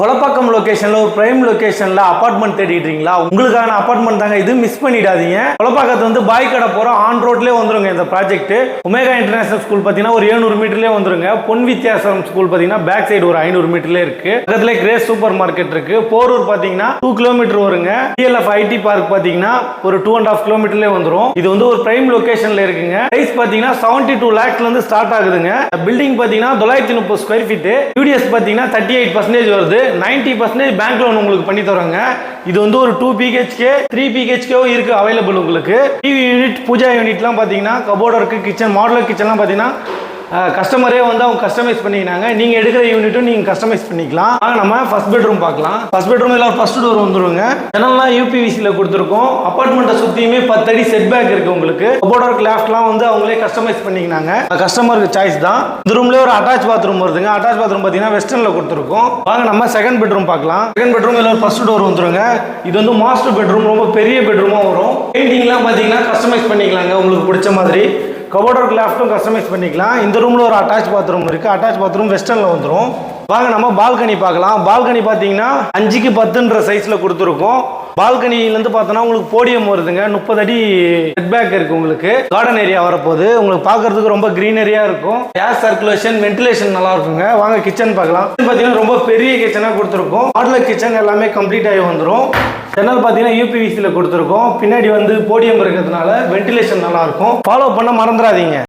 கொலப்பாக்கம் லொகேஷன்ல ஒரு prime லொகேஷன்ல apartment தேடிட்டு இருக்கீங்களா? உங்களுக்கான அபார்ட்மெண்ட் தாங்க இது, மிஸ் பண்ணிடாதீங்க. கொலப்பாக்கத்து வந்து பாய் கடை போற ஆன் ரோட்லயே வந்துருங்க இந்த ப்ராஜெக்ட். ஒமேகா இன்டர்நேஷனல் ஸ்கூல் பாத்தீங்கன்னா ஒரு 700 மீட்டர்லயே வந்துருங்க. பொன் வித்தியாசம் ஸ்கூல் பாத்தீங்கன்னா பேக் சைடு ஒரு 500 மீட்டர்லயே இருக்கு. பக்கத்துல கிரேஸ் சூப்பர் மார்க்கெட் இருக்கு. போரூர் பாத்தீங்கன்னா 2 கிலோமீட்டர் வருங்க. டிஎல்எஃப் ஐடி பார்க் பாத்தீங்கன்னா ஒரு 2.5 கிலோமீட்டர்லயே வந்துரும். இது வந்து ஒரு பிரைம் லொகேஷன்ல இருக்குங்க. பிரைஸ் பாத்தீங்கன்னா 72 lakhsல இருந்து ஸ்டார்ட் ஆகுதுங்க. பில்டிங் பாத்தீங்கன்னா 930 ஸ்கொயர் ஃபீட். யூடிஎஸ் பாத்தீங்கன்னா 38% வருது. 90% பேங்க் லோன் உங்களுக்கு பண்ணி தராங்க. இது வந்து ஒரு 2 BHK 3 BHK இருக்கு அவைலபிள் உங்களுக்கு. டிவி யூனிட், பூஜா யூனிட்லாம் பாத்தீங்கன்னா கபோர்டு இருக்கு. கிச்சன், மாடுலர் கிச்சன்லாம் பாத்தீங்கன்னா கஸ்டமரே வந்து அவங்க கஸ்டமைஸ் பண்ணிக்கிறாங்க. நீங்க எடுக்கிற யூனிட்டும் நீங்க கஸ்டமைஸ் பண்ணிக்கலாம். நம்ம ஃபர்ஸ்ட் பெட்ரூம் பார்க்கலாம். ஃபர்ஸ்ட் பெட்ரூம் இல்ல ஃபர்ஸ்ட் டோர் வந்துருங்க. ஜன்னல்லாம் யூபிவிசில கொடுத்துருக்கோம். அபார்ட்மெண்ட்டை சுத்தியுமே 10 அடி செட் பேக் இருக்கு உங்களுக்கு. கபோர்டு ஒர்க் லாஃப்ட்லாம் வந்து அவங்களே கஸ்டமைஸ் பண்ணிக்கிறாங்க. கஸ்டமருக்கு சாய்ஸ் தான். இந்த ரூம்ல ஒரு அட்டாச் பாத்ரூம் வருதுங்க. அட்டாச் பாத்ரூம் பாத்தீங்கன்னா வெஸ்டர்ன்ல கொடுத்துருக்கோம். வாங்க நம்ம செகண்ட் பெட்ரூம் பார்க்கலாம். செகண்ட் பெட்ரூம் இல்ல ஃபர்ஸ்ட் டோர் வந்துருங்க. இது வந்து மாஸ்டர் பெட்ரூம், ரொம்ப பெரிய பெட்ரூமா வரும். பெயிண்டிங்லாம் பாத்தீங்கன்னா கஸ்டமைஸ் பண்ணிக்கலாங்க உங்களுக்கு பிடிச்ச மாதிரி. கபோர்டு லாஃப்ட்டும் கஸ்டமைஸ் பண்ணிக்கலாம். இந்த ரூம்ல ஒரு அட்டாச் பாத்ரூம் இருக்கு. அட்டாச் பாத்ரூம் வெஸ்டர்ன்ல வந்துடும். வாங்க நம்ம பால்கனி பார்க்கலாம். பால்கனி பார்த்தீங்கன்னா 5க்கு 10ன்ற சைஸ்ல கொடுத்துருக்கோம். பால்கனிலேருந்து பார்த்தோன்னா உங்களுக்கு போடியம் வருதுங்க. 30 அடி செட் பேக் இருக்கு உங்களுக்கு. கார்டன் ஏரியா வரப்போகுது. உங்களுக்கு பார்க்கறதுக்கு ரொம்ப கிரீனரியா இருக்கும். ஏர் சர்க்குலேஷன், வென்டிலேஷன் நல்லா இருக்குங்க. வாங்க கிச்சன் பார்க்கலாம். பார்த்தீங்கன்னா ரொம்ப பெரிய கிச்சனாக கொடுத்துருக்கோம். மாடுலர் கிச்சன் எல்லாமே கம்ப்ளீட் ஆகி வந்துடும். ஜன்னல் பார்த்தீங்கன்னா யூபிவிசியில் கொடுத்துருக்கோம். பின்னாடி வந்து போடியம் இருக்கிறதுனால வென்டிலேஷன் நல்லா இருக்கும். ஃபாலோ பண்ண மறந்துடாதீங்க.